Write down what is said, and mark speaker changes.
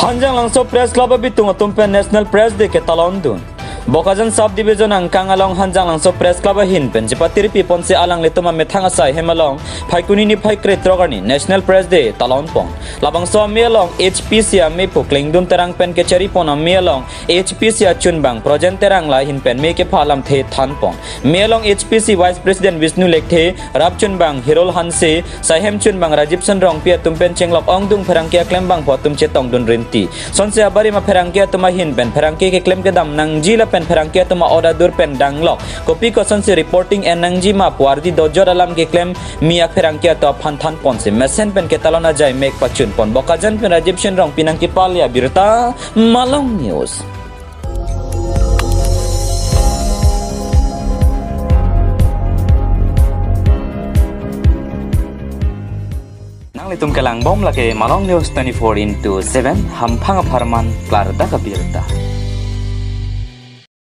Speaker 1: Hanjang langso press club bitung atumpe National Press Day ke Talondun. Bokajan sub division ang kangalong hanjang langso press club hin pen jipatiri pi ponse alang letuma methang asai hemalong phaikuni ni phaikre trogani National Press Day talon pong labang so mielong HPC me pukling dun terang pen ke cheri pona mielong HPC chunbang project terang la hin pen me ke phalam the than pong mielong HPC Vice President Vishnu Lekthe Rap chunbang Hirol Hanse Sahem chunbang Rajiv Sanrong pia tumpen chenglok ongdung pherangkia klembang photum chetong dun rinti sonse abari ma pherangkia tuma hin pen pherangkia ke klem ke dam nang jila pen pherangkia tuma order dur pen danglok kopi ko sonse reporting en nangji ma puardi dojor alam ke klem miak pherangkia to phantan ponse mesen pen ke talona jai mek pachun pon bokajan pen Rajiv Sanrong pinang ki palya birta Malong News. Litum kelang bom lagi Malong News 24/7 hampang aparman klar da kabirta.